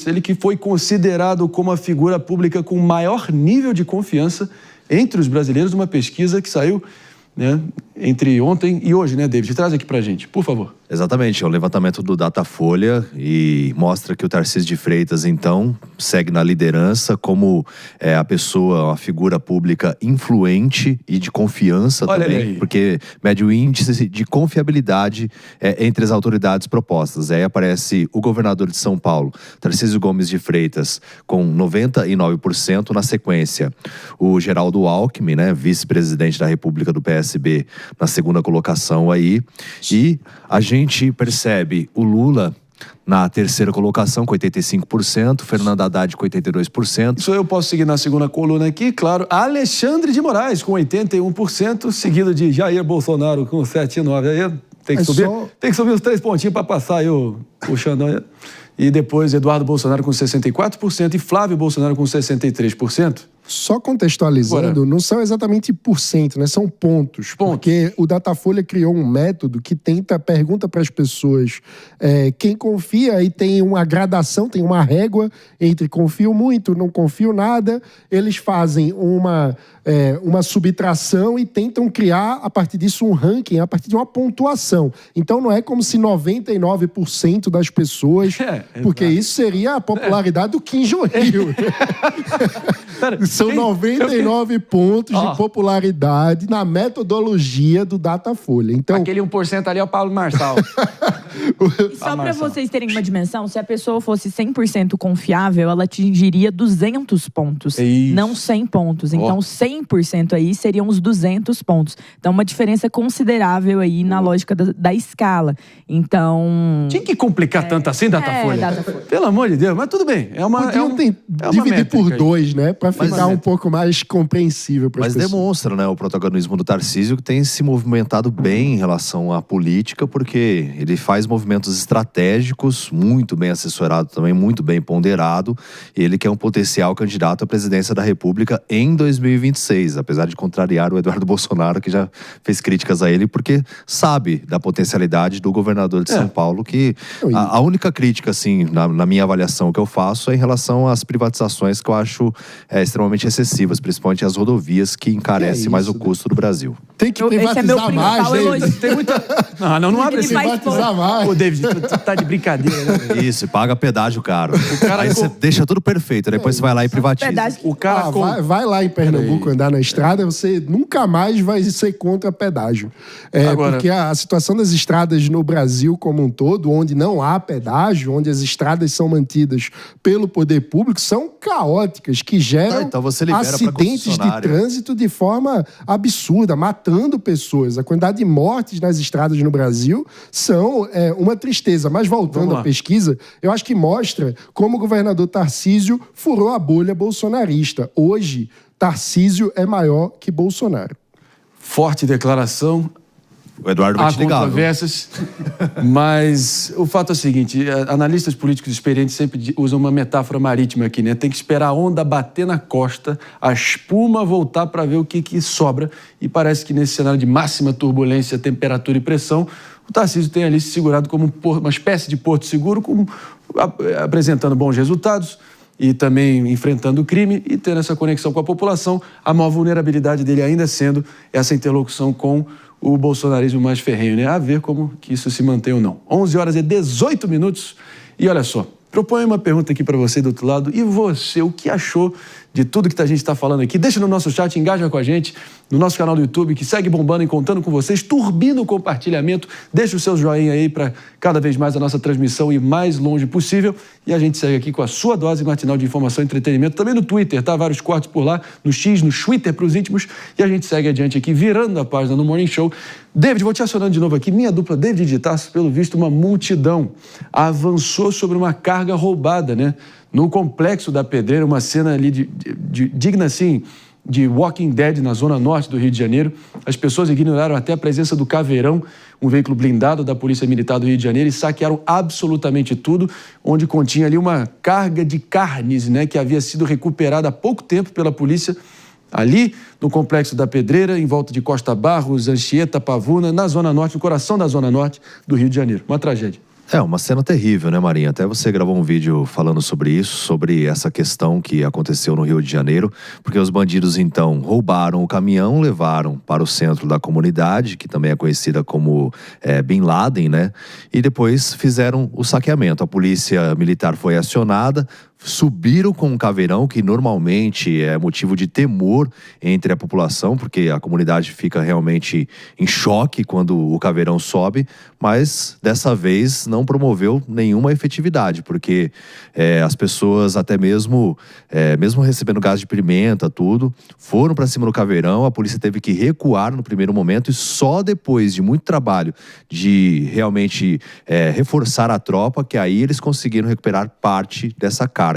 ele que foi considerado como a figura pública com maior nível de confiança entre os brasileiros, uma pesquisa que saiu, né, entre ontem e hoje, né, David? Traz aqui pra gente, por favor. Exatamente, é o levantamento do Datafolha e mostra que o Tarcísio de Freitas, então, segue na liderança como a pessoa, a figura pública influente e de confiança. Olha também, aí. Porque mede o índice de confiabilidade entre as autoridades propostas. Aí aparece o governador de São Paulo, Tarcísio Gomes de Freitas, com 99%, na sequência. O Geraldo Alckmin, né, vice-presidente da República do PSB, na segunda colocação aí. E a gente percebe o Lula na terceira colocação, com 85%, Fernando Haddad com 82%. Isso eu posso seguir na segunda coluna aqui, claro. Alexandre de Moraes com 81%, seguido de Jair Bolsonaro com 7,9%. Aí tem que subir os 3 pontinhos para passar aí o Xandão. E depois Eduardo Bolsonaro com 64% e Flávio Bolsonaro com 63%. Só contextualizando, não são exatamente %, né? São pontos. Porque o Datafolha criou um método que pergunta para as pessoas quem confia, e tem uma gradação, tem uma régua entre confio muito, não confio nada. Eles fazem uma subtração e tentam criar, a partir disso, um ranking, a partir de uma pontuação. Então, não é como se 99% das pessoas... porque isso seria a popularidade do Kim Jong-il. São 99 pontos de popularidade na metodologia do Datafolha. Então, aquele 1% ali é o Paulo Marçal. E só para vocês terem uma dimensão, se a pessoa fosse 100% confiável, ela atingiria 200 pontos, não 100 pontos. Então, 100% aí seriam os 200 pontos. Então, uma diferença considerável aí na lógica da escala. Então... Tinha que complicar tanto assim, Datafolha? Pelo amor de Deus, mas tudo bem. Dividir por 2, né? Para ficar um pouco mais compreensível para as pessoas. Mas demonstra, né, o protagonismo do Tarcísio, que tem se movimentado bem em relação à política, porque ele faz movimentos estratégicos, muito bem assessorado também, muito bem ponderado. Ele que é um potencial candidato à presidência da República em 2026, apesar de contrariar o Eduardo Bolsonaro, que já fez críticas a ele, porque sabe da potencialidade do governador de São Paulo, que a única crítica, assim, na minha avaliação que eu faço é em relação às privatizações, que eu acho extremamente excessivas, principalmente as rodovias, que encarece mais o custo do Brasil. Tem que privatizar mais, David. Tem muita... Não abre esse privatizar mais. Ô, David, tu tá de brincadeira, né? Isso, paga pedágio caro. Aí você deixa tudo perfeito, depois você vai lá e privatiza. O cara vai lá em Pernambuco andar na estrada, você nunca mais vai ser contra pedágio. Porque a situação das estradas no Brasil como um todo, onde não há pedágio, onde as estradas são mantidas pelo poder público, são caóticas, que geram então você libera acidentes de trânsito de forma absurda, matando pessoas. A quantidade de mortes nas estradas no Brasil são uma tristeza. Mas voltando à pesquisa, eu acho que mostra como o governador Tarcísio furou a bolha bolsonarista. Hoje, Tarcísio é maior que Bolsonaro. Forte declaração. O Eduardo vai te ligar. Há controvérsias, mas o fato é o seguinte, analistas políticos experientes sempre usam uma metáfora marítima aqui, né? Tem que esperar a onda bater na costa, a espuma voltar para ver o que sobra, e parece que nesse cenário de máxima turbulência, temperatura e pressão, o Tarcísio tem ali se segurado como uma espécie de porto seguro, apresentando bons resultados e também enfrentando o crime e tendo essa conexão com a população, a maior vulnerabilidade dele ainda sendo essa interlocução com o bolsonarismo mais ferrenho, né? A ver como que isso se mantém ou não. 11h18. E olha só, proponho uma pergunta aqui para você do outro lado. E você, o que achou de tudo que a gente está falando aqui? Deixa no nosso chat, engaja com a gente, no nosso canal do YouTube, que segue bombando e contando com vocês. Turbina o compartilhamento, deixa o seu joinha aí para cada vez mais a nossa transmissão ir mais longe possível. E a gente segue aqui com a sua dose matinal de informação e entretenimento, também no Twitter, tá? Vários cortes por lá, no X, no Twitter para os íntimos. E a gente segue adiante aqui, virando a página no Morning Show. David, vou te acionando de novo aqui. Minha dupla David de Tarso, pelo visto, uma multidão avançou sobre uma carga roubada, né? No Complexo da Pedreira, uma cena ali digna, assim, de Walking Dead na zona norte do Rio de Janeiro. As pessoas ignoraram até a presença do Caveirão, um veículo blindado da Polícia Militar do Rio de Janeiro, e saquearam absolutamente tudo, onde continha ali uma carga de carnes, né, que havia sido recuperada há pouco tempo pela polícia, ali no Complexo da Pedreira, em volta de Costa Barros, Anchieta, Pavuna, na zona norte, no coração da zona norte do Rio de Janeiro. Uma tragédia. É uma cena terrível, né, Marinha? Até você gravou um vídeo falando sobre isso, sobre essa questão que aconteceu no Rio de Janeiro, porque os bandidos, então, roubaram o caminhão, levaram para o centro da comunidade, que também é conhecida como Bin Laden, né? E depois fizeram o saqueamento. A polícia militar foi acionada, subiram com um caveirão, que normalmente é motivo de temor entre a população, porque a comunidade fica realmente em choque quando o caveirão sobe, mas dessa vez não promoveu nenhuma efetividade, porque as pessoas até mesmo recebendo gás de pimenta, tudo, foram para cima do caveirão, a polícia teve que recuar no primeiro momento e só depois de muito trabalho de realmente reforçar a tropa, que aí eles conseguiram recuperar parte dessa carga.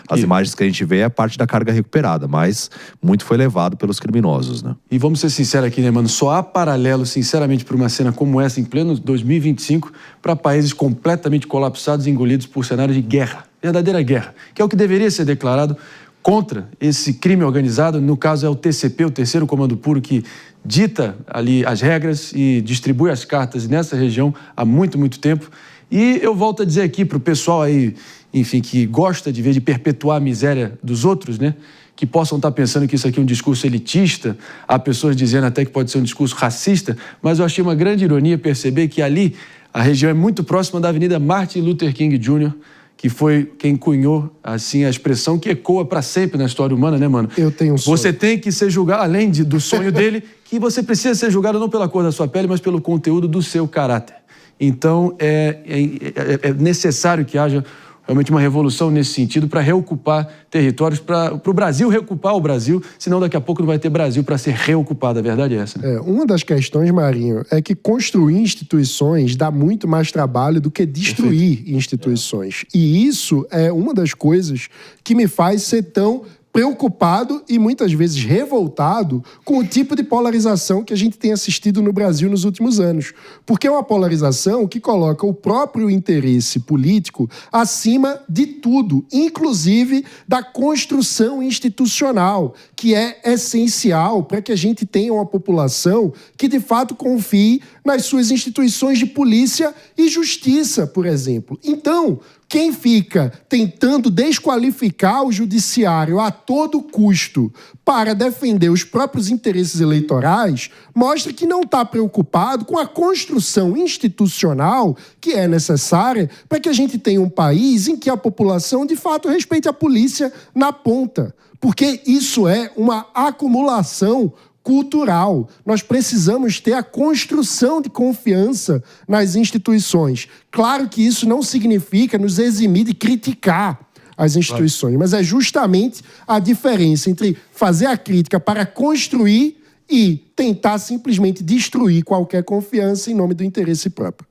As imagens que a gente vê é a parte da carga recuperada, mas muito foi levado pelos criminosos, né? E vamos ser sinceros aqui, né, mano? Só há paralelo, sinceramente, para uma cena como essa, em pleno 2025, para países completamente colapsados e engolidos por cenários de guerra, verdadeira guerra, que é o que deveria ser declarado contra esse crime organizado. No caso é o TCP, o Terceiro Comando Puro, que dita ali as regras e distribui as cartas nessa região há muito, muito tempo. E eu volto a dizer aqui para o pessoal aí, enfim, que gosta de ver, de perpetuar a miséria dos outros, né? Que possam estar pensando que isso aqui é um discurso elitista, há pessoas dizendo até que pode ser um discurso racista, mas eu achei uma grande ironia perceber que ali a região é muito próxima da Avenida Martin Luther King Jr., que foi quem cunhou, assim, a expressão que ecoa para sempre na história humana, né, mano? Eu tenho um sonho. Você tem que ser julgado, além do sonho dele, que você precisa ser julgado não pela cor da sua pele, mas pelo conteúdo do seu caráter. Então, é necessário que haja realmente uma revolução nesse sentido para reocupar territórios, para o Brasil reocupar o Brasil, senão daqui a pouco não vai ter Brasil para ser reocupado. A verdade é essa. Uma das questões, Marinho, é que construir instituições dá muito mais trabalho do que destruir instituições. E isso é uma das coisas que me faz ser tão preocupado e muitas vezes revoltado com o tipo de polarização que a gente tem assistido no Brasil nos últimos anos. Porque é uma polarização que coloca o próprio interesse político acima de tudo, inclusive da construção institucional, que é essencial para que a gente tenha uma população que de fato confie nas suas instituições de polícia e justiça, por exemplo. Então, quem fica tentando desqualificar o judiciário a todo custo para defender os próprios interesses eleitorais mostra que não está preocupado com a construção institucional que é necessária para que a gente tenha um país em que a população, de fato, respeite a polícia na ponta. Porque isso é uma acumulação cultural. Nós precisamos ter a construção de confiança nas instituições. Claro que isso não significa nos eximir de criticar as instituições, mas é justamente a diferença entre fazer a crítica para construir e tentar simplesmente destruir qualquer confiança em nome do interesse próprio.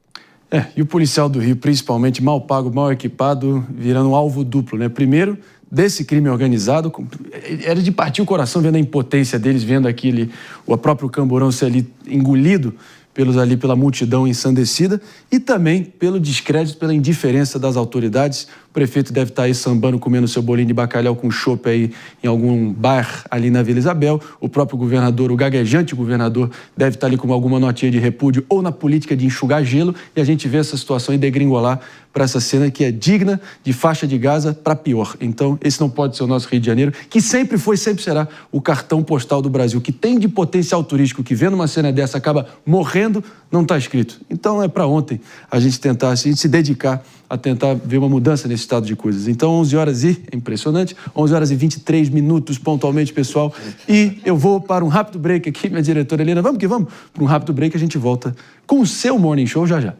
E o policial do Rio, principalmente, mal pago, mal equipado, virando um alvo duplo, né? Primeiro, desse crime organizado, era de partir o coração vendo a impotência deles, vendo o próprio Camburão ser ali engolido pela multidão ensandecida e também pelo descrédito, pela indiferença das autoridades. O prefeito deve estar aí sambando, comendo seu bolinho de bacalhau com chopp aí em algum bar ali na Vila Isabel. O próprio governador, o gaguejante governador, deve estar ali com alguma notinha de repúdio ou na política de enxugar gelo, e a gente vê essa situação aí degringolar para essa cena que é digna de faixa de Gaza para pior. Então, esse não pode ser o nosso Rio de Janeiro, que sempre foi, sempre será o cartão postal do Brasil, que tem de potencial turístico, que vendo uma cena dessa acaba morrendo, não está escrito. Então, é para ontem a gente tentar, a gente se dedicar a tentar ver uma mudança nesse estado de coisas. Então, 11 horas é impressionante, 11 horas e 23 minutos pontualmente, pessoal. E eu vou para um rápido break aqui, minha diretora Helena. Vamos que vamos para um rápido break, a gente volta com o seu Morning Show já já.